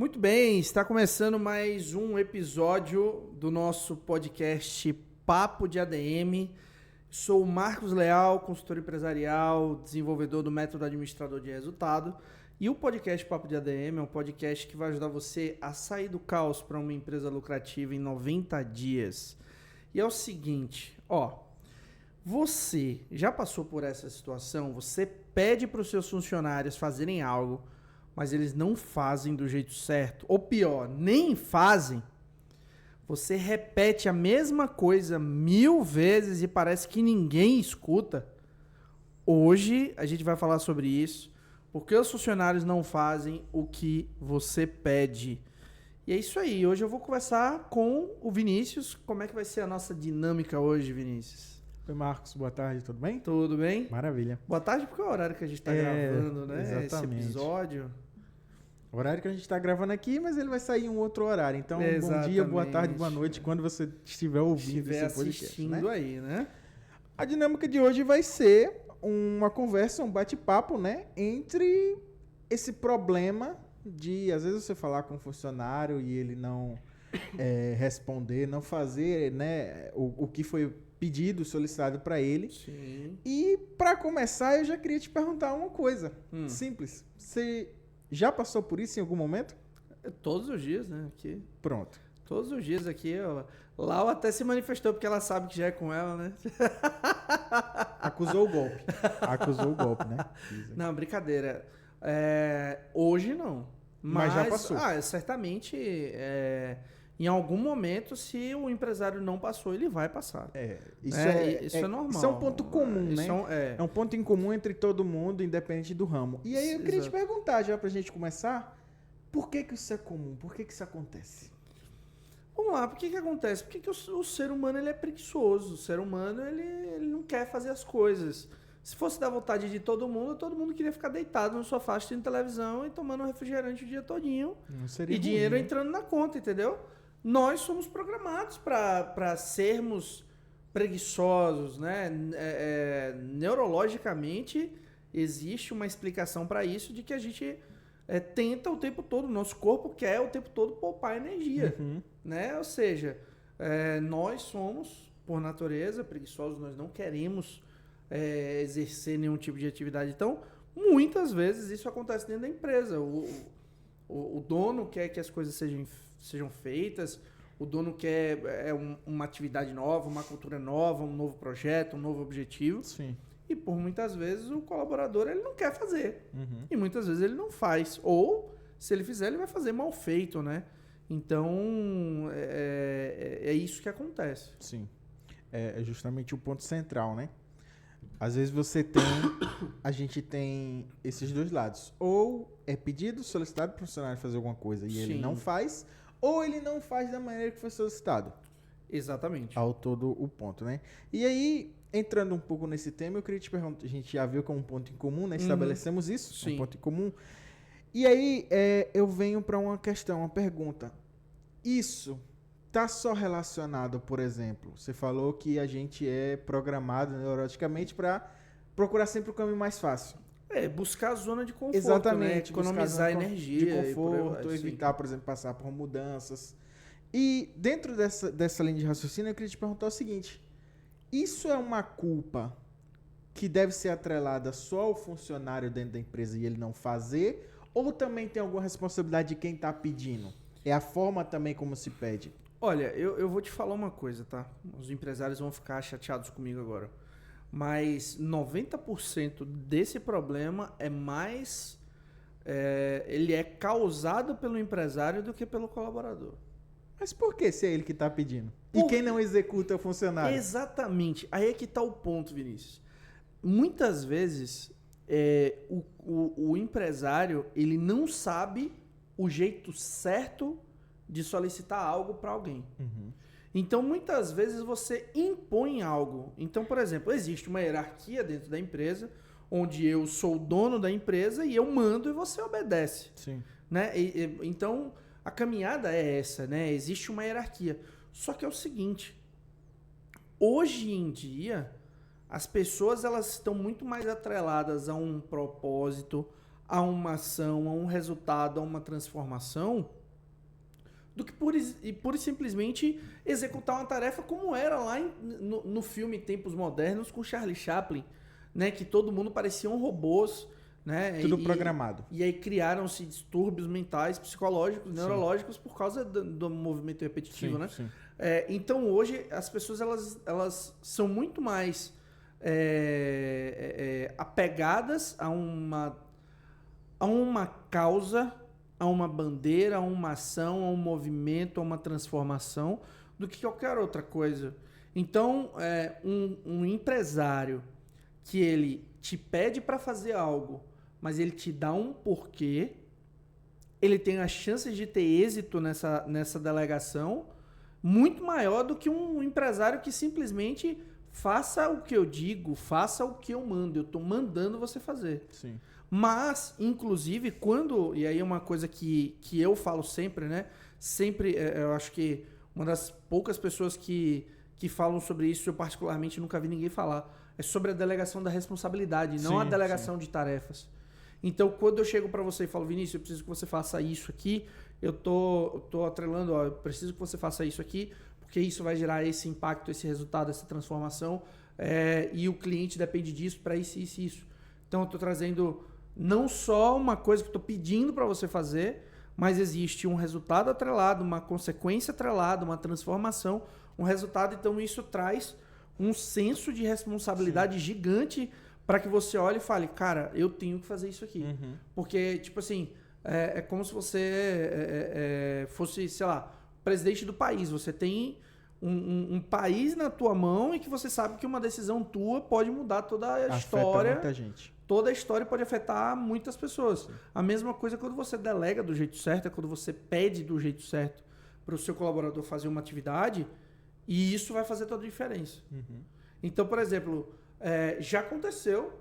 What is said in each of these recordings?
Muito bem, está começando mais um episódio do nosso podcast Papo de ADM. Sou o Marcos Leal, consultor empresarial, desenvolvedor do método administrador de resultado. E o podcast Papo de ADM é um podcast que vai ajudar você a sair do caos para uma empresa lucrativa em 90 dias. E é o seguinte, você já passou por essa situação? Você pede para os seus funcionários fazerem algo, mas eles não fazem do jeito certo, ou pior, nem fazem. Você repete a mesma coisa 1000 vezes e parece que ninguém escuta. Hoje a gente vai falar sobre isso, porque os funcionários não fazem o que você pede. E é isso aí, hoje eu vou conversar com o Vinícius. Como é que vai ser a nossa dinâmica hoje, Vinícius? Oi, Marcos, boa tarde, tudo bem? Tudo bem? Maravilha. Boa tarde, porque é o horário que a gente está gravando, né? Exatamente. Esse episódio. O horário que a gente está gravando aqui, mas ele vai sair em um outro horário. Então, Bom dia, boa tarde, boa noite, quando você estiver ouvindo esse podcast. Assistindo, né? Aí, né? A dinâmica de hoje vai ser uma conversa, um bate-papo, né? Entre esse problema de, às vezes, você falar com um funcionário e ele não responder, não fazer, né, o que foi pedido, solicitado para ele. Sim. E, para começar, eu já queria te perguntar uma coisa simples. Você já passou por isso em algum momento? Todos os dias, né? Aqui. Pronto. Todos os dias aqui. Lau até se manifestou porque ela sabe que já é com ela, né? Acusou o golpe. Acusou o golpe, né? Não, brincadeira. Hoje não. Mas já passou. Certamente, em algum momento, se o empresário não passou, ele vai passar. Isso é normal. Isso é um ponto comum, né? É um ponto em comum entre todo mundo, independente do ramo. E aí eu queria te perguntar, já pra gente começar, por que isso é comum? Por que isso acontece? Vamos lá, por que acontece? Porque o ser humano ele é preguiçoso. O ser humano ele não quer fazer as coisas. Se fosse da vontade de todo mundo queria ficar deitado no sofá assistindo televisão e tomando refrigerante o dia todinho. Não seria e ruim, dinheiro né? entrando na conta, entendeu? Nós somos programados para sermos preguiçosos, né? Neurologicamente existe uma explicação para isso, de que a gente tenta o tempo todo, nosso corpo quer o tempo todo poupar energia, né? Ou seja, nós somos, por natureza, preguiçosos, nós não queremos exercer nenhum tipo de atividade. Então, muitas vezes isso acontece dentro da empresa. O dono quer que as coisas sejam feitas, o dono quer uma atividade nova, uma cultura nova, um novo projeto, um novo objetivo. Sim. E por muitas vezes o colaborador ele não quer fazer. E muitas vezes ele não faz. Ou, se ele fizer, ele vai fazer mal feito, né? Então, é isso que acontece. Sim. É justamente o ponto central, né? Às vezes a gente tem esses dois lados. Ou é pedido, solicitado para o funcionário fazer alguma coisa e ele não faz, ou ele não faz da maneira que foi solicitado. Exatamente. Ao todo o ponto, né? E aí, entrando um pouco nesse tema, eu queria te perguntar, a gente já viu como um ponto em comum, né? Estabelecemos isso, Sim. um ponto em comum. E aí, eu venho para uma questão, uma pergunta. Isso tá só relacionado, por exemplo, você falou que a gente é programado neuroticamente para procurar sempre o caminho mais fácil. Buscar a zona de conforto, Exatamente, né? Economizar energia. De conforto, evitar, por exemplo, passar por mudanças. E dentro dessa linha de raciocínio, eu queria te perguntar o seguinte. Isso é uma culpa que deve ser atrelada só ao funcionário dentro da empresa e ele não fazer? Ou também tem alguma responsabilidade de quem está pedindo? É a forma também como se pede? Olha, eu vou te falar uma coisa, tá? Os empresários vão ficar chateados comigo agora. Mas 90% desse problema ele é causado pelo empresário do que pelo colaborador. Mas por que se é ele que está pedindo? E quem não executa é o funcionário? Exatamente. Aí é que está o ponto, Vinícius. Muitas vezes, o empresário ele não sabe o jeito certo de solicitar algo para alguém. Então, muitas vezes você impõe algo. Então, por exemplo, existe uma hierarquia dentro da empresa, onde eu sou o dono da empresa e eu mando e você obedece. Sim. Né? Então, a caminhada é essa, né? Existe uma hierarquia. Só que é o seguinte, hoje em dia, as pessoas elas estão muito mais atreladas a um propósito, a uma ação, a um resultado, a uma transformação, do que pura e simplesmente executar uma tarefa como era lá no filme Tempos Modernos com Charlie Chaplin, né? Que todo mundo parecia robôs, né? Tudo programado. E aí criaram-se distúrbios mentais, psicológicos, neurológicos por causa do movimento repetitivo, né? Sim. Então hoje as pessoas elas são muito mais apegadas a uma causa, a uma bandeira, a uma ação, a um movimento, a uma transformação, do que qualquer outra coisa. Então, um empresário que ele te pede para fazer algo, mas ele te dá um porquê, ele tem as chances de ter êxito nessa delegação muito maior do que um empresário que simplesmente faça o que eu digo, faça o que eu mando. Eu estou mandando você fazer. Sim. Mas, inclusive, e aí é uma coisa que eu falo sempre, né? Sempre, eu acho que uma das poucas pessoas que falam sobre isso, eu particularmente nunca vi ninguém falar, é sobre a delegação da responsabilidade, não a delegação de tarefas. Então, quando eu chego para você e falo, Vinícius, eu preciso que você faça isso aqui, eu tô atrelando, eu preciso que você faça isso aqui, porque isso vai gerar esse impacto, esse resultado, essa transformação, e o cliente depende disso para isso. Então, eu estou trazendo não só uma coisa que eu estou pedindo para você fazer, mas existe um resultado atrelado, uma consequência atrelada, uma transformação, um resultado. Então, isso traz um senso de responsabilidade gigante para que você olhe e fale, cara, eu tenho que fazer isso aqui. Uhum. Porque, tipo assim, é como se você fosse, sei lá, presidente do país. Você tem um país na tua mão e que você sabe que uma decisão tua pode mudar toda a história. Afeta muita gente. Toda a história pode afetar muitas pessoas. Sim. A mesma coisa quando você delega do jeito certo, é quando você pede do jeito certo para o seu colaborador fazer uma atividade, e isso vai fazer toda a diferença. Uhum. Então, por exemplo, já aconteceu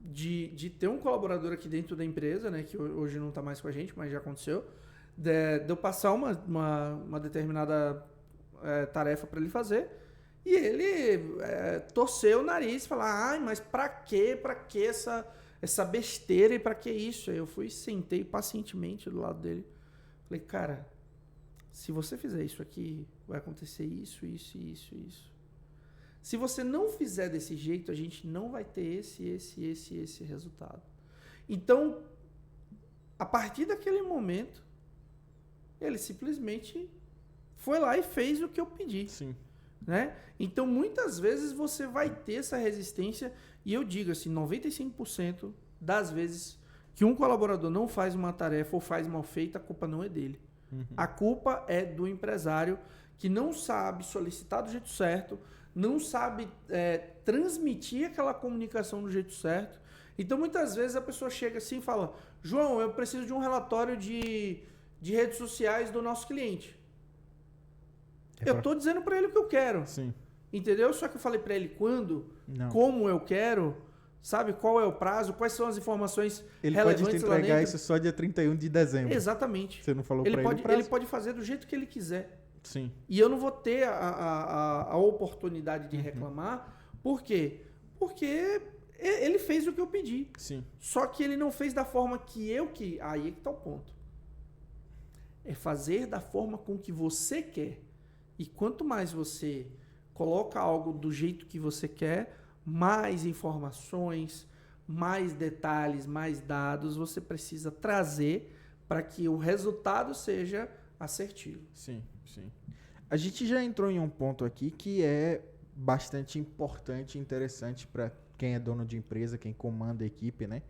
de ter um colaborador aqui dentro da empresa, né, que hoje não está mais com a gente, mas já aconteceu, de eu passar uma determinada tarefa para ele fazer, e ele torceu o nariz e falou, mas pra que essa besteira e pra que isso? Aí eu fui e sentei pacientemente do lado dele. Falei, cara, se você fizer isso aqui, vai acontecer isso. Se você não fizer desse jeito, a gente não vai ter esse resultado. Então, a partir daquele momento, ele simplesmente foi lá e fez o que eu pedi. Sim. Né? Então, muitas vezes você vai ter essa resistência, e eu digo assim, 95% das vezes que um colaborador não faz uma tarefa ou faz mal feita, a culpa não é dele. Uhum. A culpa é do empresário que não sabe solicitar do jeito certo, não sabe transmitir aquela comunicação do jeito certo. Então, muitas vezes a pessoa chega assim e fala, João, eu preciso de um relatório de redes sociais do nosso cliente. Eu tô dizendo para ele o que eu quero. Sim. Entendeu? Só que eu falei para ele quando, Não. como eu quero, sabe? Qual é o prazo, quais são as informações relevantes pode te lá entregar dentro. isso só dia 31 de dezembro. Exatamente. Você não falou para ele o prazo? Ele pode fazer do jeito que ele quiser. Sim. E eu não vou ter a oportunidade de reclamar. Por quê? Porque ele fez o que eu pedi. Sim. Só que ele não fez da forma que Aí é que tá o ponto. É fazer da forma com que você quer. E quanto mais você coloca algo do jeito que você quer, mais informações, mais detalhes, mais dados você precisa trazer para que o resultado seja assertivo. Sim. A gente já entrou em um ponto aqui que é bastante importante e interessante para quem é dono de empresa, quem comanda a equipe, né?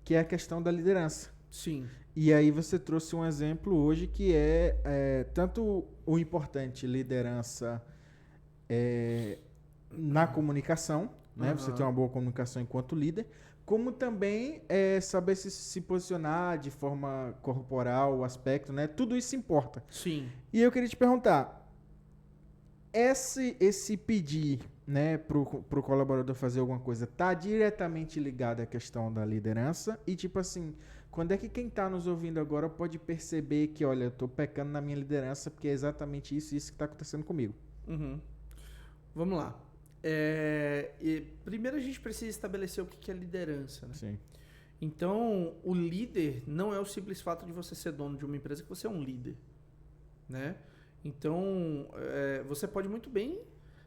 Que é a questão da liderança. Sim. E aí você trouxe um exemplo hoje que é tanto o importante liderança na comunicação, né? Você tem uma boa comunicação enquanto líder, como também saber se posicionar de forma corporal, o aspecto, né? Tudo isso importa. Sim. E eu queria te perguntar, esse pedir, né, pro colaborador fazer alguma coisa, tá diretamente ligado à questão da liderança? E tipo assim, quando é que quem está nos ouvindo agora pode perceber que, olha, eu estou pecando na minha liderança porque é exatamente isso que está acontecendo comigo? Uhum. Vamos lá. Primeiro a gente precisa estabelecer o que é liderança. Né? Sim. Então, o líder não é o simples fato de você ser dono de uma empresa que você é um líder, né? Então, você pode muito bem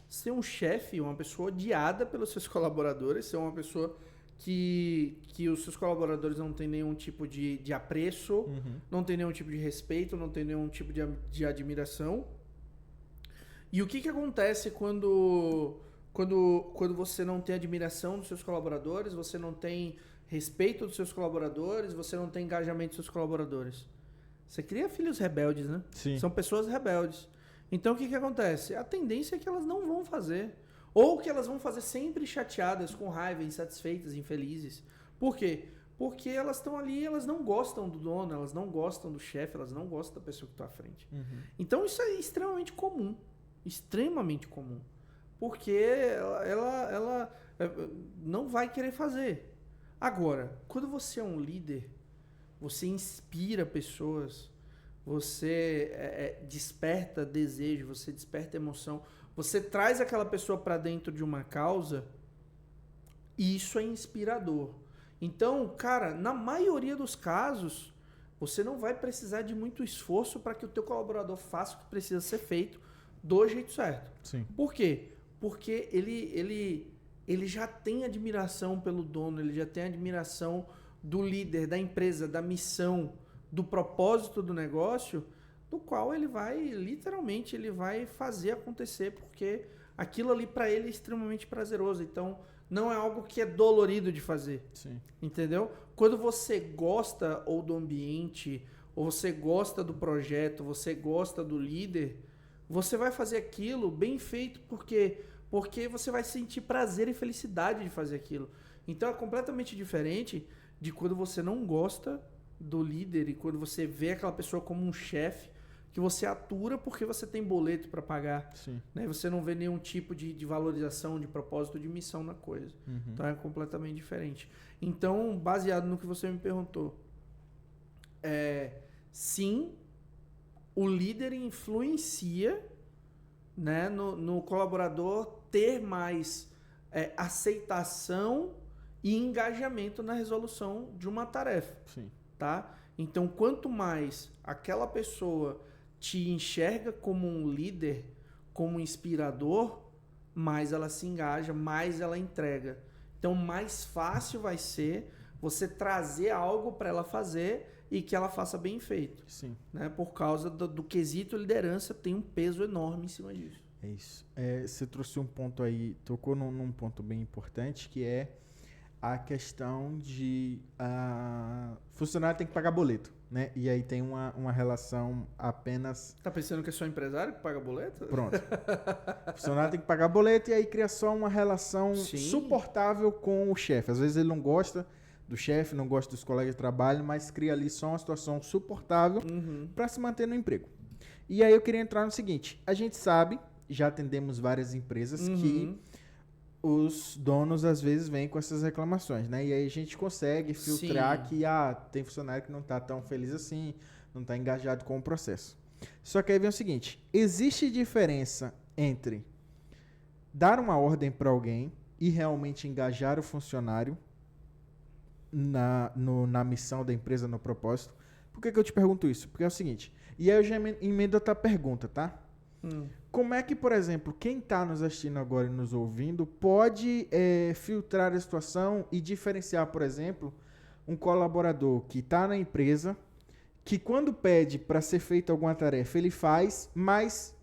ser um chefe, uma pessoa odiada pelos seus colaboradores, ser uma pessoa que os seus colaboradores não têm nenhum tipo de apreço, não tem nenhum tipo de respeito, não tem nenhum tipo de admiração. E o que acontece quando você não tem admiração dos seus colaboradores, você não tem respeito dos seus colaboradores, você não tem engajamento dos seus colaboradores? Você cria filhos rebeldes, né? Sim. São pessoas rebeldes. Então, o que acontece? A tendência é que elas não vão fazer. Ou que elas vão fazer sempre chateadas, com raiva, insatisfeitas, infelizes. Por quê? Porque elas estão ali, elas não gostam do dono, elas não gostam do chefe, elas não gostam da pessoa que está à frente. Então, isso é extremamente comum. Extremamente comum. Porque ela não vai querer fazer. Agora, quando você é um líder, você inspira pessoas, você desperta desejo, você desperta emoção, você traz aquela pessoa para dentro de uma causa, e isso é inspirador. Então, cara, na maioria dos casos, você não vai precisar de muito esforço para que o teu colaborador faça o que precisa ser feito do jeito certo. Sim. Por quê? Porque ele já tem admiração pelo dono, ele já tem admiração do líder, da empresa, da missão, do propósito do negócio, do qual ele vai, literalmente, ele vai fazer acontecer, porque aquilo ali para ele é extremamente prazeroso. Então, não é algo que é dolorido de fazer. Sim. Entendeu? Quando você gosta ou do ambiente, ou você gosta do projeto, você gosta do líder, você vai fazer aquilo bem feito, porque você vai sentir prazer e felicidade de fazer aquilo. Então, é completamente diferente de quando você não gosta do líder e quando você vê aquela pessoa como um chefe que você atura porque você tem boleto para pagar. Sim. Né? Você não vê nenhum tipo de valorização, de propósito, de missão na coisa. Então é completamente diferente. Então, baseado no que você me perguntou, sim, o líder influencia, né, no colaborador ter mais aceitação e engajamento na resolução de uma tarefa. Sim. Tá? Então, quanto mais aquela pessoa te enxerga como um líder, como um inspirador, mais ela se engaja, mais ela entrega. Então, mais fácil vai ser você trazer algo para ela fazer e que ela faça bem feito. Sim. Né? Por causa do quesito liderança, tem um peso enorme em cima disso. É isso. Você trouxe um ponto aí, tocou num ponto bem importante, que é a questão de funcionário tem que pagar boleto, né? E aí tem uma relação apenas... Tá pensando que é só empresário que paga boleto? Pronto. Funcionário tem que pagar boleto e aí cria só uma relação suportável com o chefe. Às vezes ele não gosta do chefe, não gosta dos colegas de trabalho, mas cria ali só uma situação suportável para se manter no emprego. E aí eu queria entrar no seguinte, a gente sabe, já atendemos várias empresas que os donos às vezes vêm com essas reclamações, né? E aí a gente consegue filtrar que tem funcionário que não está tão feliz assim, não está engajado com o processo. Só que aí vem o seguinte, existe diferença entre dar uma ordem para alguém e realmente engajar o funcionário na missão da empresa, no propósito. Por que eu te pergunto isso? Porque é o seguinte, e aí eu já emendo outra pergunta, tá? Como é que, por exemplo, quem está nos assistindo agora e nos ouvindo pode filtrar a situação e diferenciar, por exemplo, um colaborador que está na empresa, que quando pede para ser feita alguma tarefa, ele faz, mas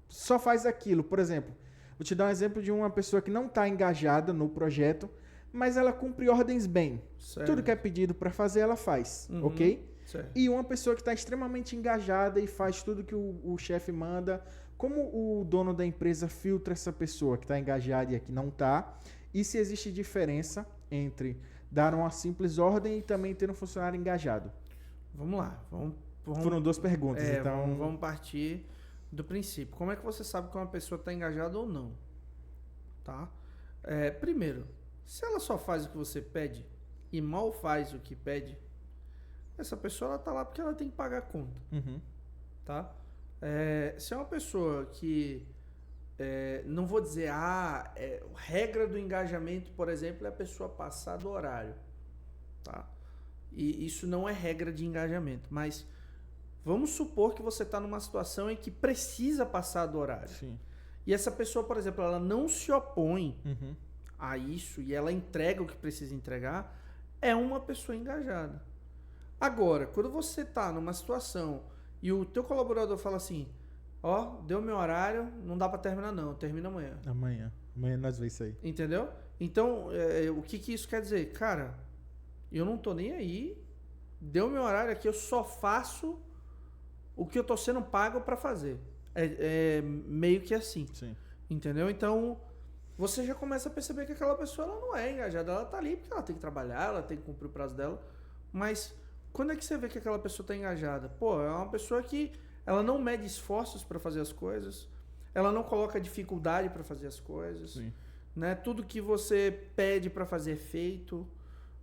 só faz aquilo. Por exemplo, vou te dar um exemplo de uma pessoa que não está engajada no projeto, mas ela cumpre ordens bem. Certo. Tudo que é pedido para fazer, ela faz, ok? Certo. E uma pessoa que está extremamente engajada e faz tudo que o chefe manda. Como o dono da empresa filtra essa pessoa que está engajada e a que não está? E se existe diferença entre dar uma simples ordem e também ter um funcionário engajado? Vamos lá. Foram duas perguntas, então... Vamos partir do princípio. Como é que você sabe que uma pessoa está engajada ou não? Tá? Primeiro, se ela só faz o que você pede e mal faz o que pede, essa pessoa está lá porque ela tem que pagar a conta. Tá? Se é uma pessoa que, não vou dizer, regra do engajamento, por exemplo, é a pessoa passar do horário, tá? E isso não é regra de engajamento, mas vamos supor que você está numa situação em que precisa passar do horário. Sim. E essa pessoa, por exemplo, ela não se opõe a isso e ela entrega o que precisa entregar, é uma pessoa engajada. Agora, quando você está numa situação e o teu colaborador fala assim, ó, deu meu horário, não dá para terminar não, termina amanhã. Amanhã nós vemos isso aí. Entendeu? Então, o que isso quer dizer? Cara, eu não tô nem aí, deu meu horário aqui, eu só faço o que eu tô sendo pago para fazer. É meio que assim. Sim. Entendeu? Então, você já começa a perceber que aquela pessoa ela não é engajada, ela tá ali porque ela tem que trabalhar, ela tem que cumprir o prazo dela, mas quando é que você vê que aquela pessoa tá engajada? Pô, é uma pessoa que ela não mede esforços para fazer as coisas, ela não coloca dificuldade para fazer as coisas, Sim. né? Tudo que você pede para fazer é feito,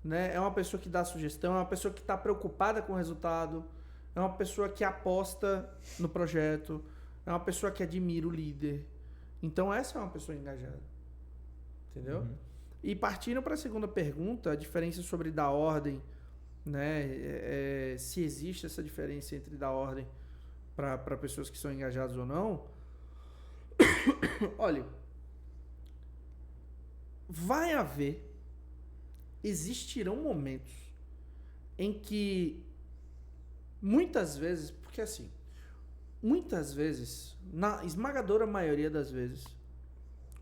né? É uma pessoa que dá sugestão, é uma pessoa que está preocupada com o resultado, é uma pessoa que aposta no projeto, é uma pessoa que admira o líder. Então essa é uma pessoa engajada, entendeu? E partindo para a segunda pergunta, a diferença sobre dar ordem, né? Se existe essa diferença entre dar ordem para pessoas que são engajadas ou não. Olha, existirão momentos em que muitas vezes, porque assim, muitas vezes, na esmagadora maioria das vezes,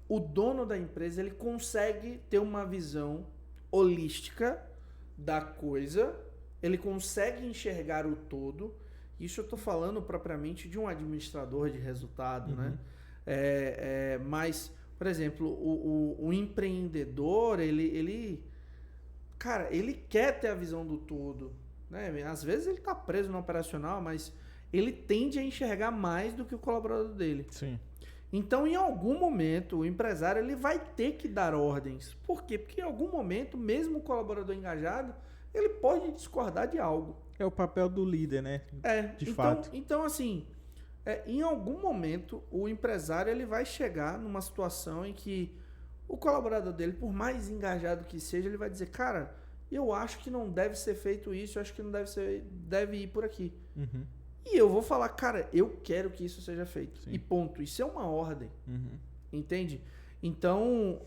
o dono da empresa ele consegue ter uma visão holística da coisa, ele consegue enxergar o todo. Isso eu estou falando propriamente de um administrador de resultado, né? Mas, por exemplo, o empreendedor, cara, ele quer ter a visão do todo, né? Às vezes ele está preso no operacional, mas ele tende a enxergar mais do que o colaborador dele. Sim. Então, em algum momento, o empresário ele vai ter que dar ordens. Por quê? Porque em algum momento, mesmo o colaborador engajado, ele pode discordar de algo. É o papel do líder, né? De fato. Então, assim, em algum momento, o empresário ele vai chegar numa situação em que o colaborador dele, por mais engajado que seja, ele vai dizer, cara, eu acho que não deve ser feito isso, eu acho que não deve ir por aqui. E eu vou falar, cara, eu quero que isso seja feito. Sim. E ponto. Isso é uma ordem. Entende? Então,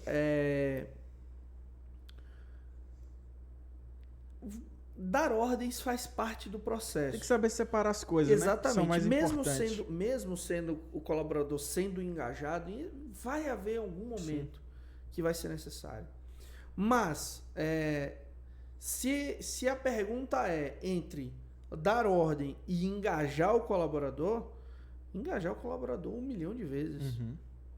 dar ordens faz parte do processo. Tem que saber separar as coisas, exatamente, né? São mais importantes. Mesmo sendo o colaborador sendo engajado, vai haver algum momento que vai ser necessário. Mas, se a pergunta é entre dar ordem e engajar o colaborador 1 milhão de vezes.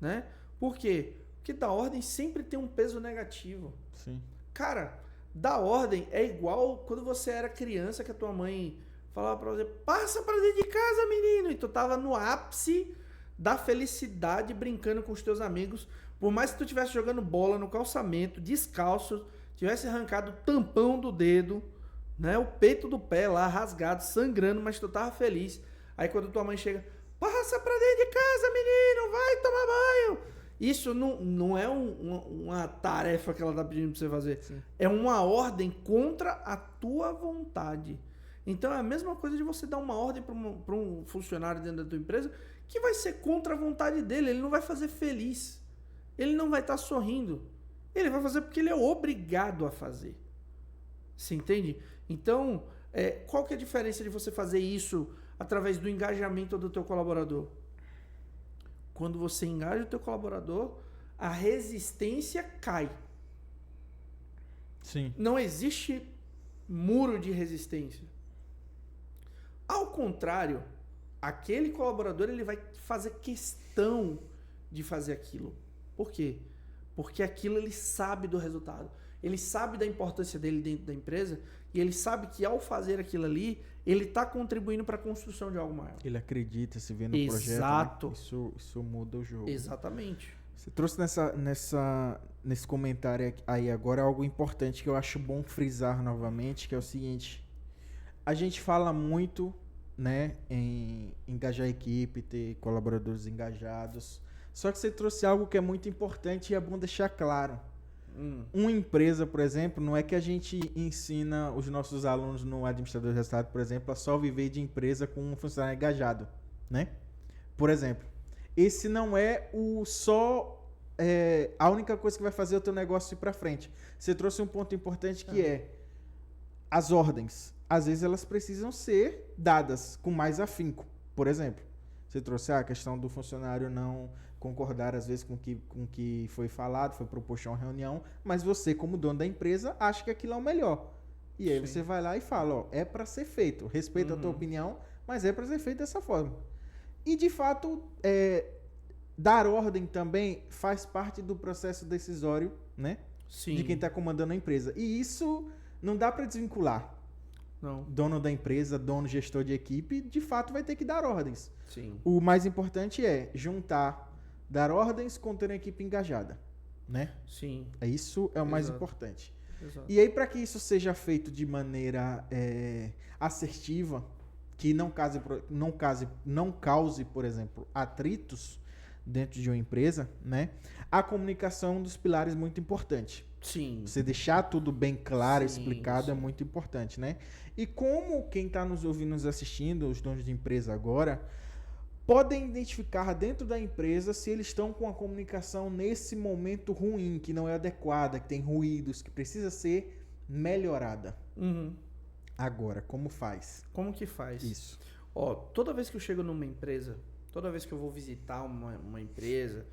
Né? Por quê? Porque dar ordem sempre tem um peso negativo. Sim. Cara, dar ordem é igual quando você era criança que a tua mãe falava pra você, passa pra dentro de casa, menino, e tu tava no ápice da felicidade brincando com os teus amigos, por mais que tu estivesse jogando bola no calçamento, descalço, tivesse arrancado o tampão do dedo, né, o peito do pé lá rasgado, sangrando, mas tu tava feliz. Aí quando tua mãe chega, passa pra dentro de casa, menino, vai tomar banho. Isso não é uma tarefa que ela tá pedindo pra você fazer. Sim. É uma ordem contra a tua vontade. Então é a mesma coisa de você dar uma ordem para um funcionário dentro da tua empresa que vai ser contra a vontade dele. Ele não vai fazer feliz. Ele não vai estar sorrindo. Ele vai fazer porque ele é obrigado a fazer. Você entende? Então, qual que é a diferença de você fazer isso através do engajamento do teu colaborador? Quando você engaja o teu colaborador, a resistência cai. Sim. Não existe muro de resistência. Ao contrário, aquele colaborador ele vai fazer questão de fazer aquilo. Por quê? Porque aquilo ele sabe do resultado. Ele sabe da importância dele dentro da empresa e ele sabe que ao fazer aquilo ali, ele está contribuindo para a construção de algo maior. Ele acredita, se vê no Exato. projeto. Né? Isso muda o jogo. Exatamente. Você trouxe nesse comentário aí agora algo importante que eu acho bom frisar novamente, que é o seguinte. A gente fala muito, né, em engajar a equipe, ter colaboradores engajados. Só que você trouxe algo que é muito importante e é bom deixar claro. Uma empresa, por exemplo, não é que a gente ensina os nossos alunos no administrador de resultado, por exemplo, a só viver de empresa com um funcionário engajado, né? Por exemplo, esse não é a única coisa que vai fazer o teu negócio ir para frente. Você trouxe um ponto importante que é as ordens. Às vezes elas precisam ser dadas com mais afinco. Por exemplo, você trouxe a questão do funcionário não concordar às vezes com o que foi falado, foi proposto uma reunião, mas você, como dono da empresa, acha que aquilo é o melhor. E aí você vai lá e fala, ó, é para ser feito. Respeito a tua opinião, mas é para ser feito dessa forma. E, de fato, dar ordem também faz parte do processo decisório, né? Sim. De quem está comandando a empresa. E isso não dá para desvincular. Não. Dono da empresa, dono, gestor de equipe, de fato vai ter que dar ordens. Sim. O mais importante é juntar, dar ordens com ter uma equipe engajada, né? Sim. Isso é o mais importante. Exato. E aí, para que isso seja feito de maneira assertiva, que não cause, por exemplo, atritos dentro de uma empresa, né? A comunicação é um dos pilares muito importante. Sim. Você deixar tudo bem claro, explicado, é muito importante, né? E como quem está nos ouvindo, nos assistindo, os donos de empresa agora, podem identificar dentro da empresa se eles estão com a comunicação nesse momento ruim, que não é adequada, que tem ruídos, que precisa ser melhorada. Agora, como faz? Como que faz? Isso. Ó, toda vez que eu chego numa empresa, toda vez que eu vou visitar uma empresa,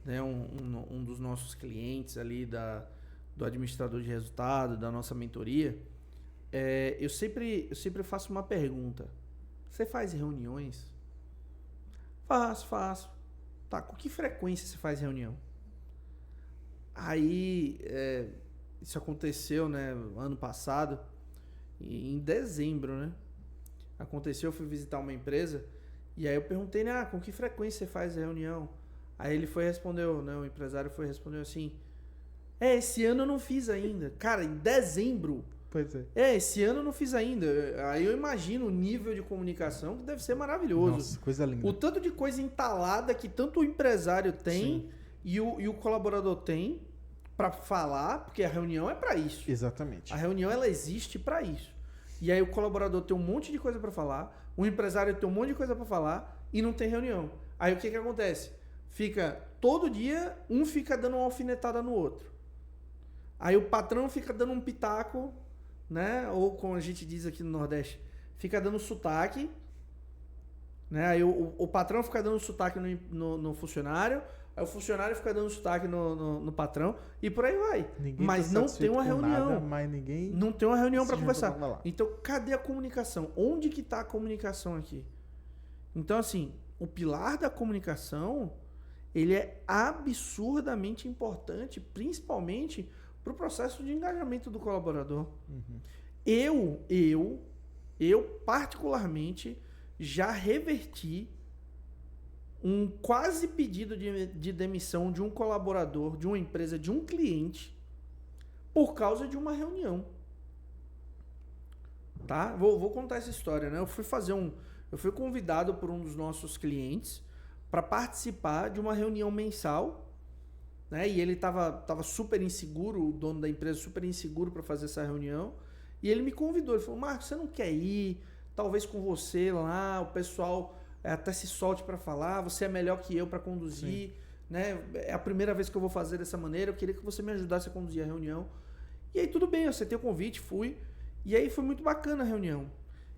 né, um dos nossos clientes ali do administrador de resultado, da nossa mentoria, eu sempre faço uma pergunta. Você faz reuniões? Faço. Tá, com que frequência você faz reunião? Aí, isso aconteceu, né, ano passado, em dezembro, né? Aconteceu, eu fui visitar uma empresa e aí eu perguntei, né, com que frequência você faz reunião? Aí ele respondeu, né, o empresário respondeu assim, esse ano eu não fiz ainda. Cara, em dezembro. Pois é. Esse ano eu não fiz ainda. Aí eu imagino o nível de comunicação que deve ser maravilhoso. Nossa, coisa linda. O tanto de coisa entalada que tanto o empresário tem e o colaborador tem para falar, porque a reunião é para isso. Exatamente. A reunião, ela existe para isso. E aí o colaborador tem um monte de coisa para falar, o empresário tem um monte de coisa para falar e não tem reunião. Aí o que acontece? Fica todo dia, um fica dando uma alfinetada no outro. Aí o patrão fica dando um pitaco, né? Ou como a gente diz aqui no Nordeste, fica dando sotaque, né? Aí o patrão fica dando sotaque no funcionário, aí o funcionário fica dando sotaque no patrão e por aí vai. Mas não tem uma reunião. Nada, mas ninguém não tem uma reunião para conversar. Então, cadê a comunicação? Onde que está a comunicação aqui? Então, assim, o pilar da comunicação, ele é absurdamente importante, principalmente para o processo de engajamento do colaborador. Eu particularmente, já reverti um quase pedido de demissão de um colaborador, de uma empresa, de um cliente, por causa de uma reunião. Tá? Vou contar essa história, né? Eu fui convidado por um dos nossos clientes para participar de uma reunião mensal, né? E ele tava super inseguro, o dono da empresa super inseguro para fazer essa reunião. E ele me convidou, ele falou, Marcos, você não quer ir? Talvez com você lá, o pessoal até se solte para falar, você é melhor que eu para conduzir, né? É a primeira vez que eu vou fazer dessa maneira, eu queria que você me ajudasse a conduzir a reunião. E aí tudo bem, eu aceitei o convite, fui. E aí foi muito bacana a reunião.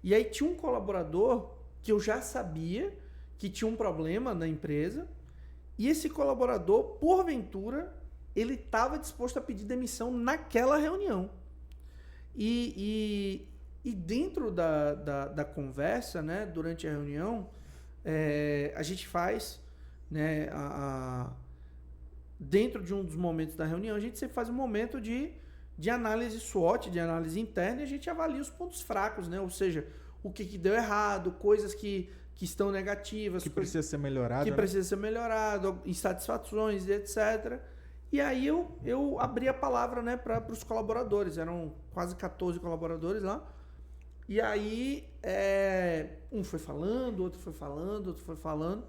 E aí tinha um colaborador que eu já sabia que tinha um problema na empresa, e esse colaborador, porventura, ele estava disposto a pedir demissão naquela reunião. E dentro da conversa, né, durante a reunião, a gente faz, né, dentro de um dos momentos da reunião, a gente sempre faz um momento de análise SWOT, de análise interna, e a gente avalia os pontos fracos, né? Ou seja, o que deu errado, coisas que estão negativas. Que precisa ser melhorado. Que precisa ser melhorado, insatisfações e etc. E aí eu abri a palavra, né, para os colaboradores. Eram quase 14 colaboradores lá. E aí um foi falando, outro foi falando, outro foi falando.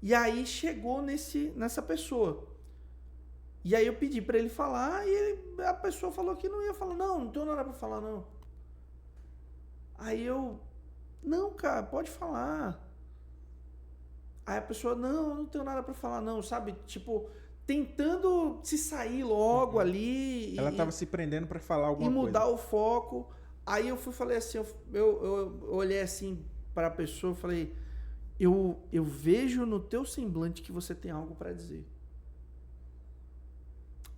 E aí chegou nessa pessoa. E aí eu pedi pra ele falar e a pessoa falou que não ia falar. Não tenho nada pra falar, não. Aí eu, não, cara, pode falar. Aí a pessoa, não tenho nada pra falar, não, sabe? Tipo, tentando se sair logo ali. Ela tava se prendendo pra falar alguma coisa. E mudar o foco. Aí eu falei assim, eu olhei assim pra pessoa e falei, eu vejo no teu semblante que você tem algo pra dizer.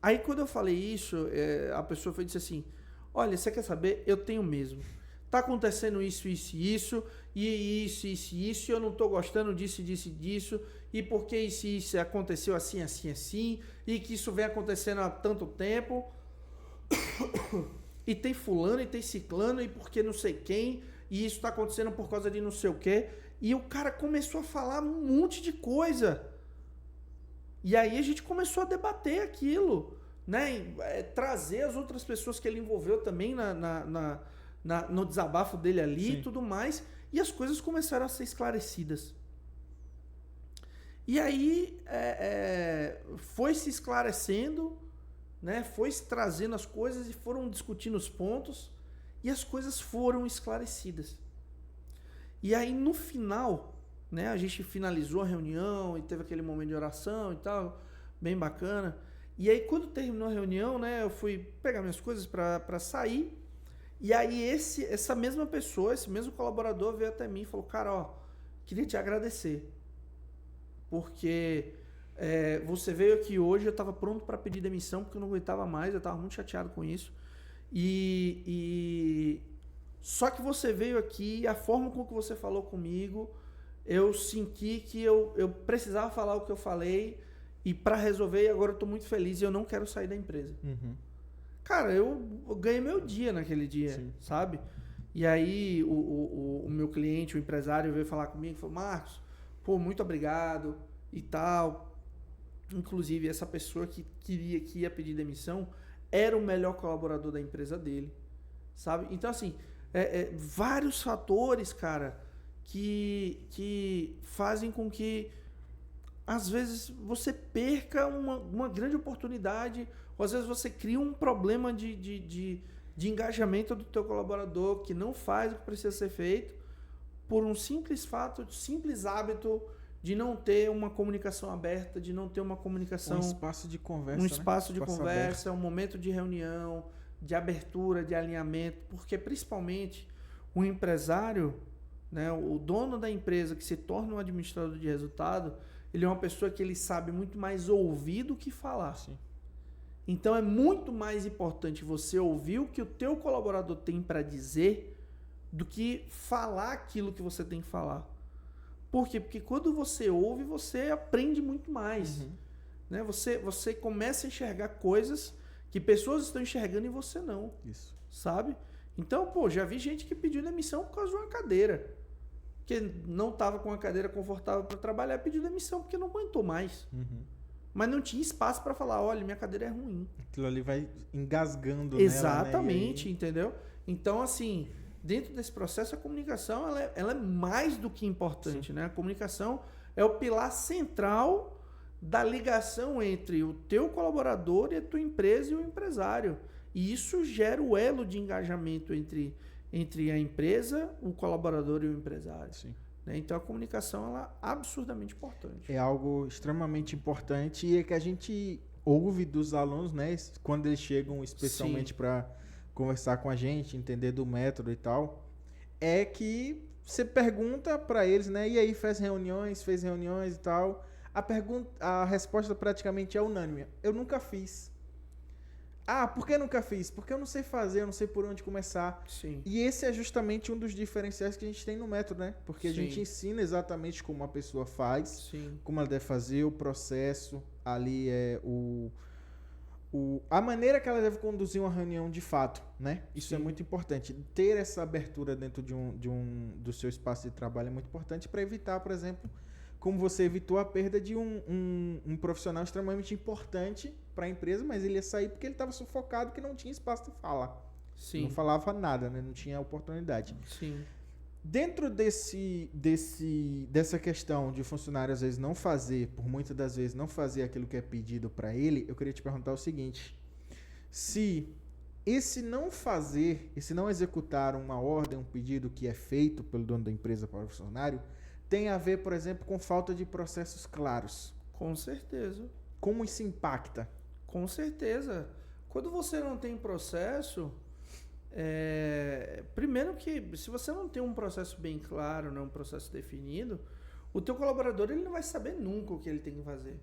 Aí quando eu falei isso, a pessoa foi e disse assim, olha, você quer saber? Eu tenho mesmo. Tá acontecendo isso, isso e isso, e isso, isso e isso, e eu não tô gostando disso, disso e disso, e porque isso aconteceu assim, assim, assim, e que isso vem acontecendo há tanto tempo, e tem fulano, e tem ciclano, e porque não sei quem, e isso tá acontecendo por causa de não sei o quê, e o cara começou a falar um monte de coisa. E aí a gente começou a debater aquilo, né? Trazer as outras pessoas que ele envolveu também no desabafo dele ali e tudo mais, e as coisas começaram a ser esclarecidas. E aí foi se esclarecendo, né? Foi se trazendo as coisas e foram discutindo os pontos, e as coisas foram esclarecidas. E aí no final, né, a gente finalizou a reunião e teve aquele momento de oração e tal, bem bacana. E aí quando terminou a reunião, né, eu fui pegar minhas coisas para sair. E aí essa mesma pessoa, esse mesmo colaborador veio até mim e falou, cara, ó, queria te agradecer. Porque você veio aqui hoje, eu estava pronto para pedir demissão, porque eu não aguentava mais, eu estava muito chateado com isso. Só que você veio aqui, a forma com que você falou comigo, eu senti que eu precisava falar o que eu falei, e para resolver, agora eu estou muito feliz e eu não quero sair da empresa. Uhum. Cara, eu ganhei meu dia naquele dia, sim, sabe? E aí o meu cliente, o empresário, veio falar comigo e falou, Marcos, pô, muito obrigado e tal. Inclusive, essa pessoa que ia pedir demissão era o melhor colaborador da empresa dele, sabe? Então, assim, vários fatores, cara, que fazem com que, às vezes, você perca uma grande oportunidade, ou às vezes você cria um problema de engajamento do teu colaborador que não faz o que precisa ser feito por um simples fato, simples hábito de não ter uma comunicação aberta, de não ter uma comunicação... Um espaço de conversa, um espaço de espaço conversa, aberto. Um momento de reunião, de abertura, de alinhamento, porque principalmente o empresário, né, o dono da empresa que se torna um administrador de resultado, ele é uma pessoa que ele sabe muito mais ouvir do que falar. Sim. Então é muito mais importante você ouvir o que o teu colaborador tem para dizer do que falar aquilo que você tem que falar. Por quê? Porque quando você ouve, você aprende muito mais. Uhum. Né? Você começa a enxergar coisas que pessoas estão enxergando e você não. Isso. Sabe? Então, pô, já vi gente que pediu demissão por causa de uma cadeira. Que não estava com uma cadeira confortável para trabalhar, pediu demissão porque não aguentou mais. Uhum. Mas não tinha espaço para falar, olha, minha cadeira é ruim. Aquilo ali vai engasgando. Exatamente, nela, né? Entendeu? Então, assim, dentro desse processo, a comunicação ela é mais do que importante. Né? A comunicação é o pilar central da ligação entre o teu colaborador e a tua empresa e o empresário. E isso gera o elo de engajamento entre a empresa, o colaborador e o empresário. Sim. Então a comunicação ela é absurdamente importante. É algo extremamente importante e é que a gente ouve dos alunos, né, quando eles chegam especialmente para conversar com a gente, entender do método e tal, é que você pergunta para eles, né, e aí fez reuniões e tal, a resposta praticamente é unânime. Eu nunca fiz. Ah, por que nunca fiz? Porque eu não sei fazer, eu não sei por onde começar. Sim. E esse é justamente um dos diferenciais que a gente tem no método, né? Porque a gente ensina exatamente como a pessoa faz, como ela deve fazer, o processo, ali é a maneira que ela deve conduzir uma reunião de fato, né? Isso é muito importante. Ter essa abertura dentro do seu espaço de trabalho é muito importante para evitar, por exemplo, como você evitou a perda de um profissional extremamente importante para a empresa, mas ele ia sair porque ele estava sufocado, que não tinha espaço de falar. Sim. Não falava nada, né? Não tinha oportunidade. Sim. Dentro dessa questão de funcionário às vezes não fazer, por muitas das vezes não fazer aquilo que é pedido para ele, eu queria te perguntar o seguinte: se esse não fazer, esse não executar uma ordem, um pedido que é feito pelo dono da empresa para o funcionário, tem a ver, por exemplo, com falta de processos claros. Com certeza. Como isso impacta? Com certeza. Quando você não tem processo, primeiro que se você não tem um processo bem claro, né, um processo definido, o teu colaborador ele não vai saber nunca o que ele tem que fazer.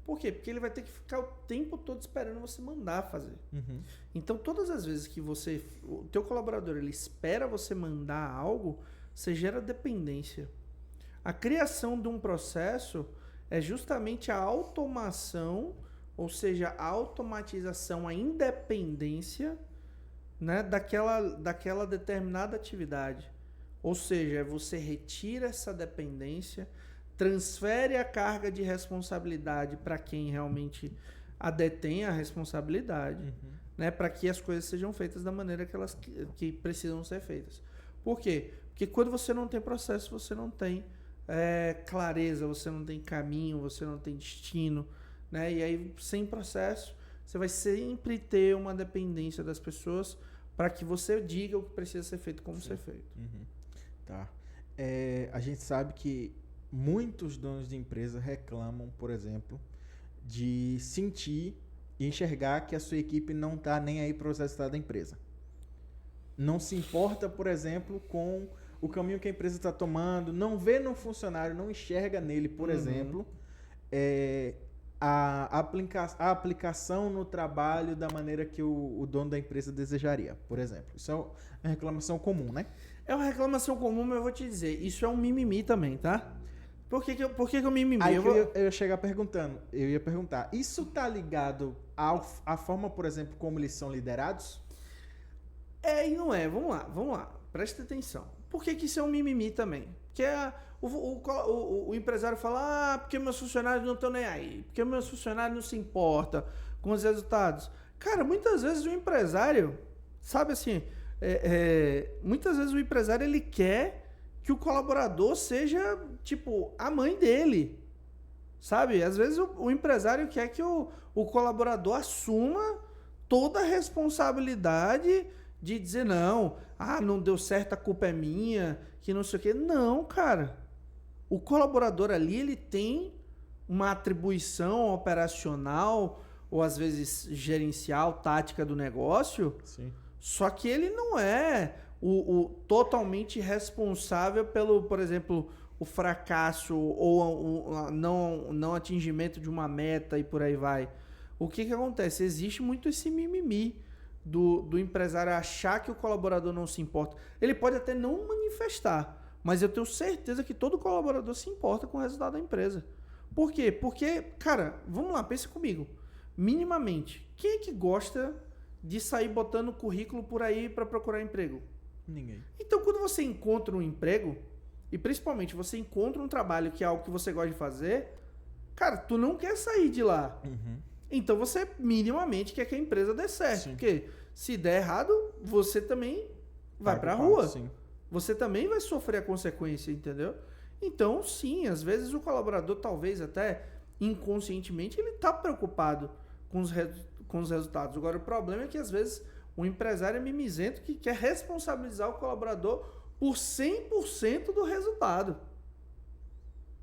Por quê? Porque ele vai ter que ficar o tempo todo esperando você mandar fazer. Uhum. Então, todas as vezes que o teu colaborador ele espera você mandar algo, você gera dependência. A criação de um processo é justamente a automação, ou seja, a automatização, a independência, né, daquela determinada atividade. Ou seja, você retira essa dependência, transfere a carga de responsabilidade para quem realmente a detém a responsabilidade, né, para que as coisas sejam feitas da maneira que precisam ser feitas. Por quê? Porque quando você não tem processo, você não tem clareza, você não tem caminho, você não tem destino, né? E aí, sem processo, você vai sempre ter uma dependência das pessoas para que você diga o que precisa ser feito, como ser feito. Uhum. Tá. A gente sabe que muitos donos de empresa reclamam, por exemplo, de sentir e enxergar que a sua equipe não está nem aí para os resultados da empresa. Não se importa, por exemplo, com o caminho que a empresa está tomando, não vê no funcionário, não enxerga nele, por exemplo, a aplicação no trabalho da maneira que o dono da empresa desejaria, por exemplo. Isso é uma reclamação comum, né? É uma reclamação comum, mas eu vou te dizer, isso é um mimimi também, tá? Por que eu mimimi? Aí eu ia chegar perguntando, eu ia perguntar, isso tá ligado à forma, por exemplo, como eles são liderados? E não é. Vamos lá. Presta atenção. Por que isso é um mimimi também? Porque o empresário fala, porque meus funcionários não estão nem aí, porque meus funcionários não se importam com os resultados. Cara, muitas vezes o empresário, sabe assim, muitas vezes o empresário ele quer que o colaborador seja, tipo, a mãe dele, sabe? Às vezes o empresário quer que o colaborador assuma toda a responsabilidade de dizer, não deu certo, a culpa é minha, que não sei o quê. Não, cara. O colaborador ali, ele tem uma atribuição operacional, ou às vezes gerencial, tática do negócio. Sim. Só que ele não é o totalmente responsável pelo, por exemplo, o fracasso ou o não atingimento de uma meta e por aí vai. O que acontece? Existe muito esse mimimi do empresário achar que o colaborador não se importa. Ele pode até não manifestar, mas eu tenho certeza que todo colaborador se importa com o resultado da empresa. Por quê? Porque, cara, vamos lá, pense comigo. Minimamente, quem é que gosta de sair botando currículo por aí para procurar emprego? Ninguém. Então, quando você encontra um emprego, e principalmente você encontra um trabalho que é algo que você gosta de fazer, cara, tu não quer sair de lá. Uhum. Então você minimamente quer que a empresa dê certo. Sim. Porque se der errado, você também vai pra rua. Sim. Você também vai sofrer a consequência, entendeu? Então, sim, às vezes o colaborador, talvez até inconscientemente, ele tá preocupado com os resultados. Agora, o problema é que às vezes o empresário é mimizento que quer responsabilizar o colaborador por 100% do resultado.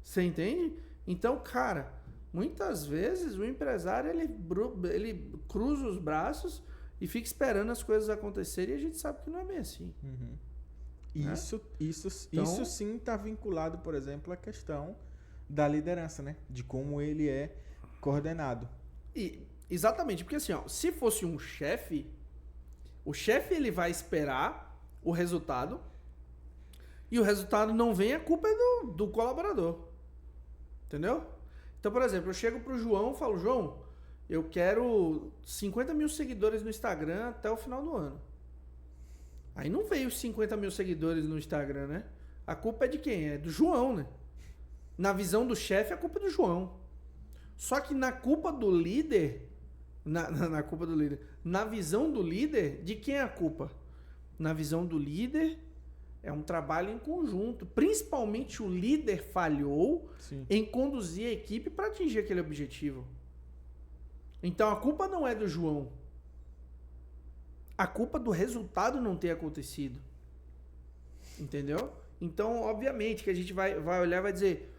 Você entende? Então, cara, muitas vezes o empresário ele cruza os braços e fica esperando as coisas acontecerem e a gente sabe que não é bem assim. Uhum. Isso sim está vinculado, por exemplo, à questão da liderança, né? De como ele é coordenado. Exatamente, porque assim, se fosse um chefe, o chefe ele vai esperar o resultado e o resultado não vem, a culpa é do colaborador. Entendeu? Então, por exemplo, eu chego pro João e falo, João, eu quero 50 mil seguidores no Instagram até o final do ano. Aí não veio os 50 mil seguidores no Instagram, né? A culpa é de quem? É do João, né? Na visão do chefe, a culpa é do João. Só que na culpa do líder, na visão do líder, de quem é a culpa? Na visão do líder, É um trabalho em conjunto. Principalmente o líder falhou em conduzir a equipe para atingir aquele objetivo. Então a culpa não é do João. A culpa do resultado não ter acontecido. Entendeu? Então, obviamente, que a gente vai olhar e vai dizer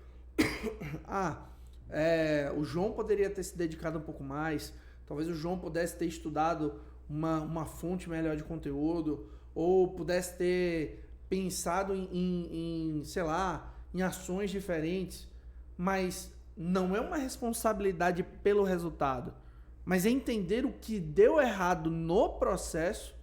o João poderia ter se dedicado um pouco mais, talvez o João pudesse ter estudado uma fonte melhor de conteúdo, ou pudesse ter pensado sei lá, em ações diferentes, mas não é uma responsabilidade pelo resultado, mas é entender o que deu errado no processo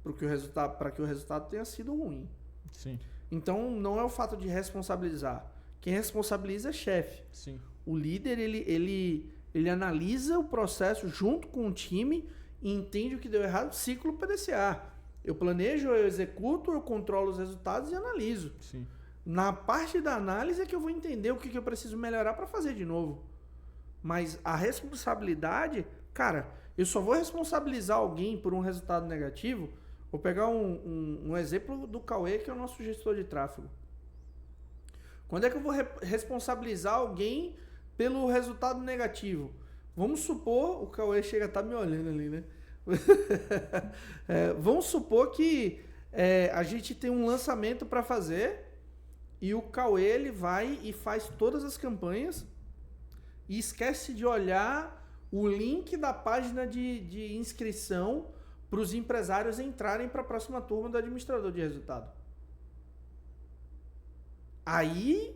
para que o resultado tenha sido ruim. Sim. Então, não é o fato de responsabilizar. Quem responsabiliza é chefe. Sim. O líder, ele analisa o processo junto com o time e entende o que deu errado, ciclo PDCA. Eu planejo, eu executo, eu controlo os resultados e analiso. Sim. Na parte da análise é que eu vou entender o que eu preciso melhorar para fazer de novo. Mas a responsabilidade, cara, eu só vou responsabilizar alguém por um resultado negativo. Vou pegar um exemplo do Cauê, que é o nosso gestor de tráfego. Quando é que eu vou responsabilizar alguém pelo resultado negativo? Vamos supor, o Cauê chega a estar me olhando ali, né? Vamos supor que a gente tem um lançamento para fazer e o Cauê ele vai e faz todas as campanhas e esquece de olhar o link da página de inscrição para os empresários entrarem para a próxima turma do administrador de resultado. Aí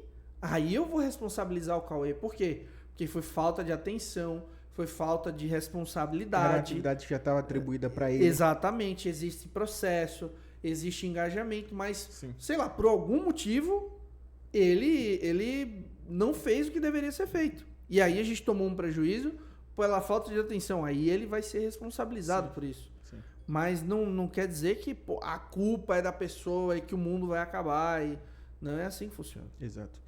eu vou responsabilizar o Cauê. Por quê? Porque foi falta de atenção, foi falta de responsabilidade. Era a atividade que já estava atribuída para ele. Exatamente. Existe processo, existe engajamento, mas, sei lá, por algum motivo, ele não fez o que deveria ser feito. E aí a gente tomou um prejuízo pela falta de atenção. Aí ele vai ser responsabilizado por isso. Mas não quer dizer que a culpa é da pessoa e que o mundo vai acabar. Não é assim que funciona. Exato.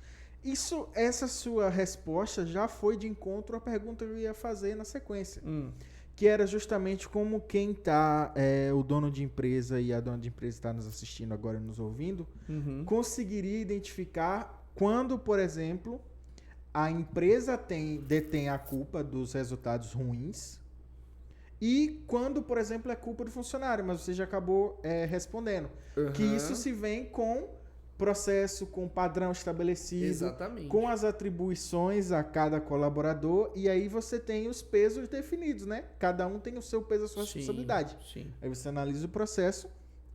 Essa sua resposta já foi de encontro à pergunta que eu ia fazer na sequência. Que era justamente como quem está, o dono de empresa e a dona de empresa está nos assistindo agora e nos ouvindo, conseguiria identificar quando, por exemplo, a empresa detém a culpa dos resultados ruins e quando, por exemplo, é culpa do funcionário, mas você já acabou respondendo. Que isso se vem com processo, com padrão estabelecido, exatamente, com as atribuições a cada colaborador, e aí você tem os pesos definidos, né? Cada um tem o seu peso, a sua responsabilidade. Sim. Aí você analisa o processo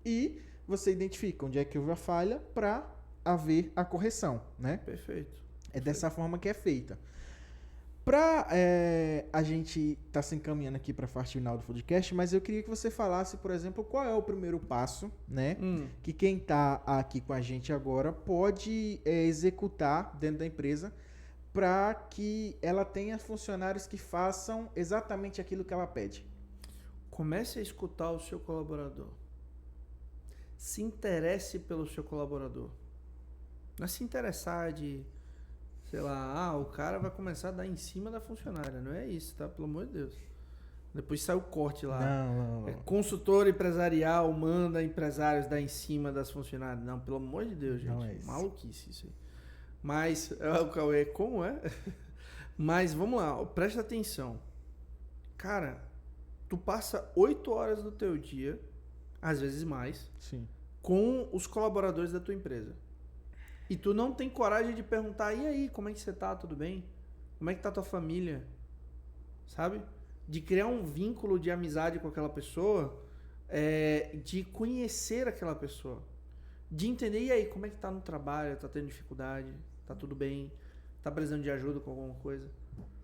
e você identifica onde é que houve a falha para haver a correção, né? Perfeito. Dessa forma que é feita. Para a gente tá se encaminhando aqui para a parte final do podcast, mas eu queria que você falasse, por exemplo, qual é o primeiro passo, né? Que quem está aqui com a gente agora pode executar dentro da empresa para que ela tenha funcionários que façam exatamente aquilo que ela pede. Comece a escutar o seu colaborador. Se interesse pelo seu colaborador. Não é se interessar de... sei lá, o cara vai começar a dar em cima da funcionária. Não é isso, tá? Pelo amor de Deus. Depois sai o corte lá. Não. Consultor empresarial manda empresários dar em cima das funcionárias. Não, pelo amor de Deus, gente. Não é isso. Maluquice isso aí. Mas, o Cauê, como é? Mas, vamos lá, presta atenção. Cara, tu passa 8 horas do teu dia, às vezes mais, com os colaboradores da tua empresa. E tu não tem coragem de perguntar, e aí, como é que você tá? Tudo bem? Como é que tá a tua família? Sabe? De criar um vínculo de amizade com aquela pessoa, de conhecer aquela pessoa. De entender, e aí, como é que tá no trabalho? Tá tendo dificuldade? Tá tudo bem? Tá precisando de ajuda com alguma coisa?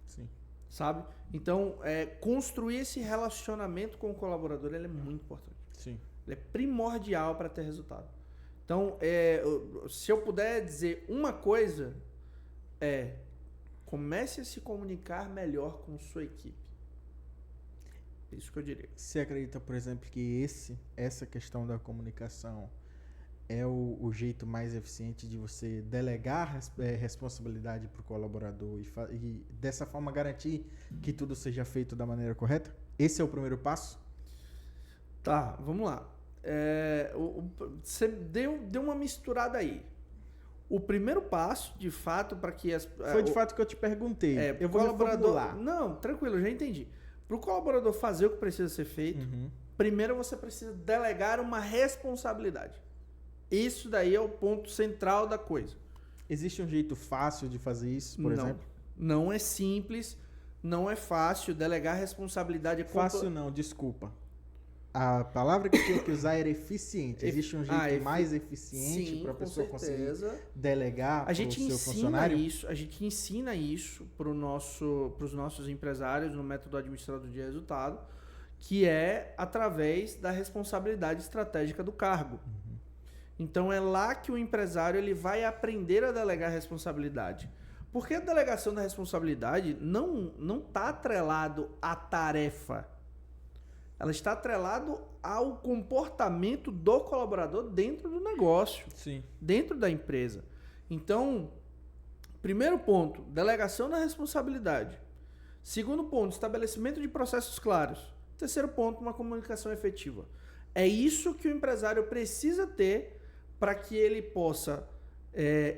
Sim. Sabe? Então, construir esse relacionamento com o colaborador, ele é muito importante. Sim. Ele é primordial para ter resultado. Então, se eu puder dizer uma coisa, comece a se comunicar melhor com sua equipe. Isso que eu diria. Você acredita, por exemplo, que essa questão da comunicação é o jeito mais eficiente de você delegar responsabilidade para o colaborador e dessa forma garantir que tudo seja feito da maneira correta? Esse é o primeiro passo? Tá, vamos lá. você deu uma misturada aí. O primeiro passo, de fato, para que Foi de fato que eu te perguntei. Eu vou reformular. Não, tranquilo, eu já entendi. Para o colaborador fazer o que precisa ser feito, primeiro você precisa delegar uma responsabilidade. Isso daí é o ponto central da coisa. Existe um jeito fácil de fazer isso, por exemplo? Não é simples, não é fácil. Delegar responsabilidade é fácil não, desculpa. A palavra que eu tinha que usar era eficiente. Existe um jeito mais eficiente para a pessoa conseguir delegar para o seu funcionário? A gente ensina isso para os nossos empresários no método administrador de resultado, que é através da responsabilidade estratégica do cargo. Então é lá que o empresário ele vai aprender a delegar responsabilidade. Porque a delegação da responsabilidade não está atrelado à tarefa. Ela está atrelado ao comportamento do colaborador dentro do negócio, dentro da empresa. Então, primeiro ponto, delegação da responsabilidade. Segundo ponto, estabelecimento de processos claros. Terceiro ponto, uma comunicação efetiva. É isso que o empresário precisa ter para que ele possa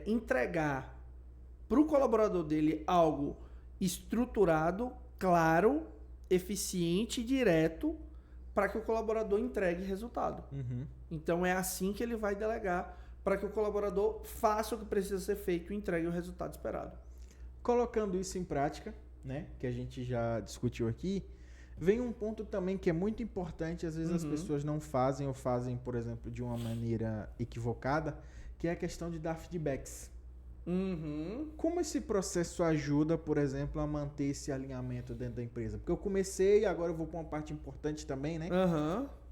entregar para o colaborador dele algo estruturado, claro, eficiente e direto, para que o colaborador entregue resultado. Então é assim que ele vai delegar para que o colaborador faça o que precisa ser feito e entregue o resultado esperado. Colocando isso em prática, né, que a gente já discutiu aqui, vem um ponto também que é muito importante, às vezes as pessoas não fazem ou fazem, por exemplo, de uma maneira equivocada, que é a questão de dar feedbacks. Como esse processo ajuda, por exemplo, a manter esse alinhamento dentro da empresa? Porque eu comecei, agora eu vou para uma parte importante também, né?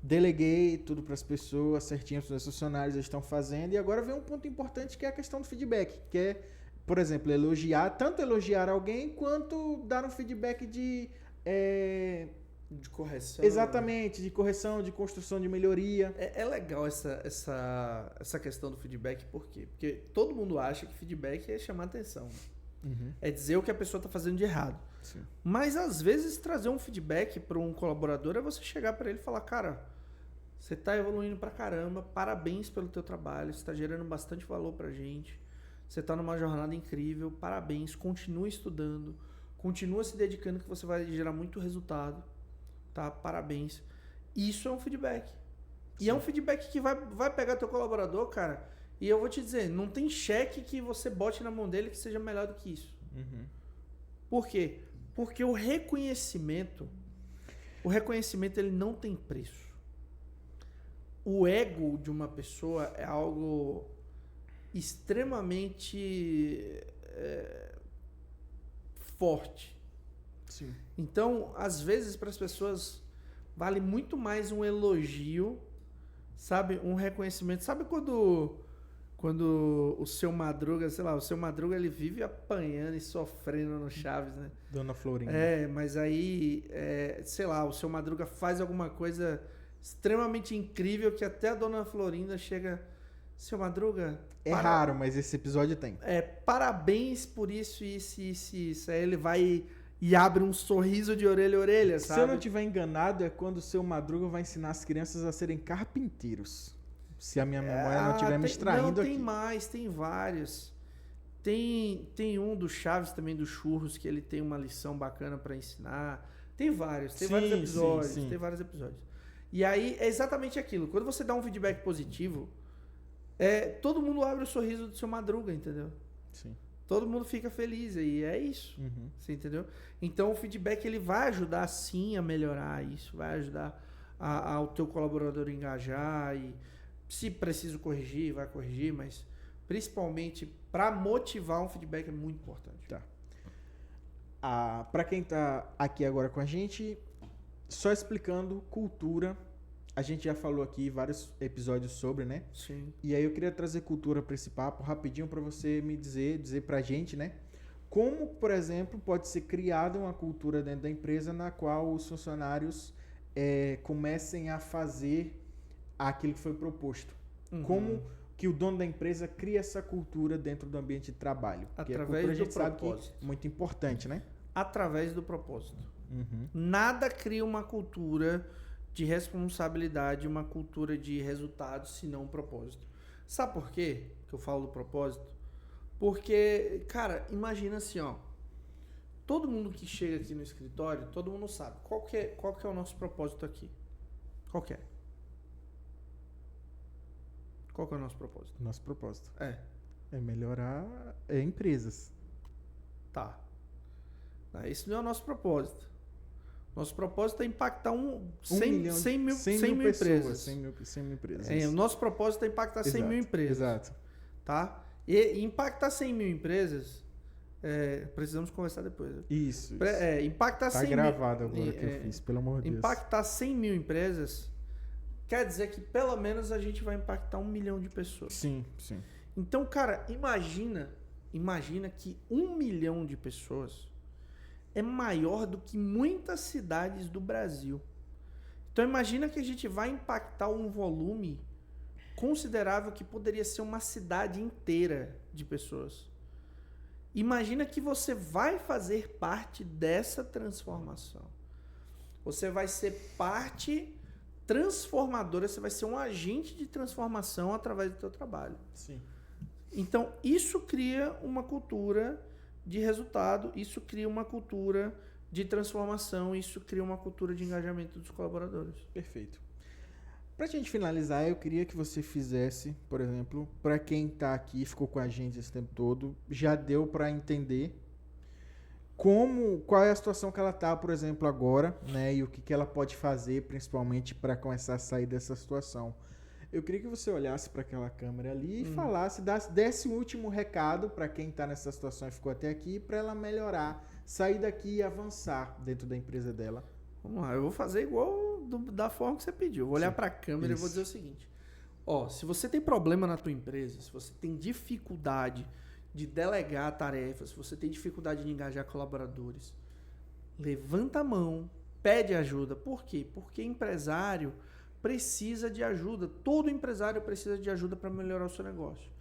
Deleguei tudo para as pessoas, certinho para os meus funcionários, eles estão fazendo, e agora vem um ponto importante que é a questão do feedback, que é, por exemplo, tanto elogiar alguém, quanto dar um feedback de correção. Exatamente, de correção, de construção, de melhoria. É legal essa questão do feedback, por quê? Porque todo mundo acha que feedback é chamar atenção. É dizer o que a pessoa está fazendo de errado. Sim. Mas, às vezes, trazer um feedback para um colaborador é você chegar para ele e falar, cara, você está evoluindo pra caramba, parabéns pelo teu trabalho, você está gerando bastante valor pra gente, você está numa jornada incrível, parabéns, continua estudando, continua se dedicando que você vai gerar muito resultado, tá? Parabéns. Isso é um feedback. E é um feedback que vai pegar teu colaborador, cara, e eu vou te dizer, não tem cheque que você bote na mão dele que seja melhor do que isso. Por quê? Porque o reconhecimento ele não tem preço. O ego de uma pessoa é algo extremamente forte. Sim. Então, às vezes, para as pessoas, vale muito mais um elogio, sabe? Um reconhecimento. Sabe quando o Seu Madruga, sei lá, o Seu Madruga, ele vive apanhando e sofrendo no Chaves, né? Dona Florinda. Mas aí, sei lá, o Seu Madruga faz alguma coisa extremamente incrível que até a Dona Florinda chega... Seu Madruga... raro, mas esse episódio tem. Parabéns por isso. Aí ele vai e abre um sorriso de orelha a orelha, sabe? Se eu não estiver enganado, é quando o Seu Madruga vai ensinar as crianças a serem carpinteiros. Se a minha memória não estiver me extraindo aqui. Tem mais, tem vários. Tem um do Chaves também, do Churros, que ele tem uma lição bacana para ensinar. Tem vários episódios. Sim. Tem vários episódios. E aí, é exatamente aquilo. Quando você dá um feedback positivo... todo mundo abre o sorriso do Seu Madruga, entendeu? Sim. Todo mundo fica feliz e é isso. Você entendeu? Então o feedback ele vai ajudar sim a melhorar isso, vai ajudar ao teu colaborador engajar e se preciso corrigir, vai corrigir, mas principalmente para motivar um feedback é muito importante. Tá. Para quem tá aqui agora com a gente, só explicando cultura. A gente já falou aqui vários episódios sobre, né? Sim. E aí eu queria trazer cultura para esse papo rapidinho para você me dizer pra gente, né? Como, por exemplo, pode ser criada uma cultura dentro da empresa na qual os funcionários comecem a fazer aquilo que foi proposto. Como que o dono da empresa cria essa cultura dentro do ambiente de trabalho? Porque através a cultura a gente do sabe propósito. Que é muito importante, né? Através do propósito. Nada cria uma cultura de responsabilidade, uma cultura de resultados, se não um propósito. Sabe por quê que eu falo do propósito? Porque, cara, imagina assim, ó. Todo mundo que chega aqui no escritório, todo mundo sabe qual que é o nosso propósito aqui. Qual que é? Qual que é o nosso propósito? Nosso propósito. É melhorar empresas. Tá. Esse não é o nosso propósito. Nosso propósito é impactar 100 mil empresas. 100 mil empresas. O nosso propósito é impactar 100 mil empresas. Exato. Tá? E impactar 100 mil empresas, precisamos conversar depois. Isso. Impactar tá 100 gravado mil, agora que eu fiz, pelo amor de Deus. Impactar 100 mil empresas quer dizer que pelo menos a gente vai impactar 1 milhão de pessoas. Sim. Então, cara, imagina que 1 milhão de pessoas é maior do que muitas cidades do Brasil. Então imagina que a gente vai impactar um volume considerável que poderia ser uma cidade inteira de pessoas. Imagina que você vai fazer parte dessa transformação. Você vai ser parte transformadora, você vai ser um agente de transformação através do teu trabalho. Sim. Então isso cria uma cultura de resultado, isso cria uma cultura de transformação, isso cria uma cultura de engajamento dos colaboradores. Perfeito. Pra gente finalizar, eu queria que você fizesse, por exemplo, para quem tá aqui e ficou com a gente esse tempo todo, já deu para entender qual é a situação que ela tá, por exemplo, agora, né, e o que ela pode fazer, principalmente para começar a sair dessa situação. Eu queria que você olhasse para aquela câmera ali e falasse, desse um último recado para quem está nessa situação e ficou até aqui, para ela melhorar, sair daqui e avançar dentro da empresa dela. Vamos lá, eu vou fazer igual da forma que você pediu. Eu vou olhar para a câmera e vou dizer o seguinte. Se você tem problema na tua empresa, se você tem dificuldade de delegar tarefas, se você tem dificuldade de engajar colaboradores, levanta a mão, pede ajuda. Por quê? Porque empresário precisa de ajuda. Todo empresário precisa de ajuda para melhorar o seu negócio.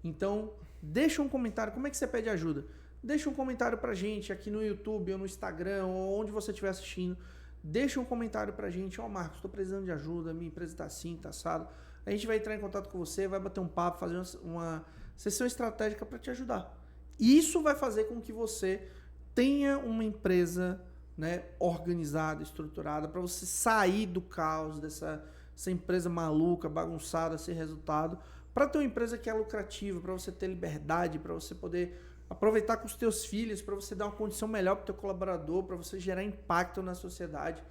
Então, deixa um comentário. Como é que você pede ajuda? Deixa um comentário pra gente aqui no YouTube ou no Instagram ou onde você estiver assistindo. Deixa um comentário pra gente. Marcos, estou precisando de ajuda, minha empresa está assim, está assado. A gente vai entrar em contato com você, vai bater um papo, fazer uma sessão estratégica para te ajudar. Isso vai fazer com que você tenha uma empresa, né, organizada, estruturada, para você sair do caos dessa empresa maluca, bagunçada, sem resultado, para ter uma empresa que é lucrativa, para você ter liberdade, para você poder aproveitar com os teus filhos, para você dar uma condição melhor para o teu colaborador, para você gerar impacto na sociedade,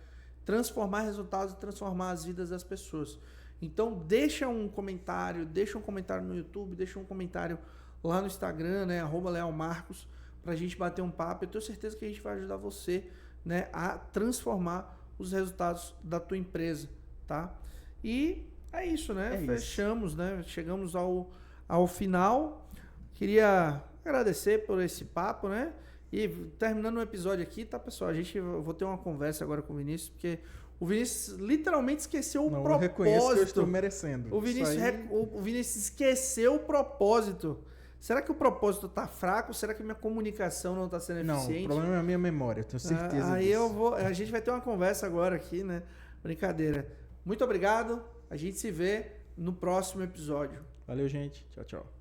transformar resultados e transformar as vidas das pessoas. Então deixa um comentário no YouTube, deixa um comentário lá no Instagram, né, @lealmarcos, para a gente bater um papo. Eu tenho certeza que a gente vai ajudar você, né, a transformar os resultados da tua empresa, tá? E é isso, né? Fechamos, né? Chegamos ao final. Queria agradecer por esse papo, né? E terminando o episódio aqui, tá, pessoal? Eu vou ter uma conversa agora com o Vinícius, porque o Vinícius literalmente esqueceu o propósito. Eu reconheço que eu estou merecendo. O Vinícius esqueceu o propósito. Será que o propósito tá fraco? Será que minha comunicação não tá sendo eficiente? Não, o problema é a minha memória, eu tenho certeza disso. A gente vai ter uma conversa agora aqui, né? Brincadeira. Muito obrigado. A gente se vê no próximo episódio. Valeu, gente. Tchau, tchau.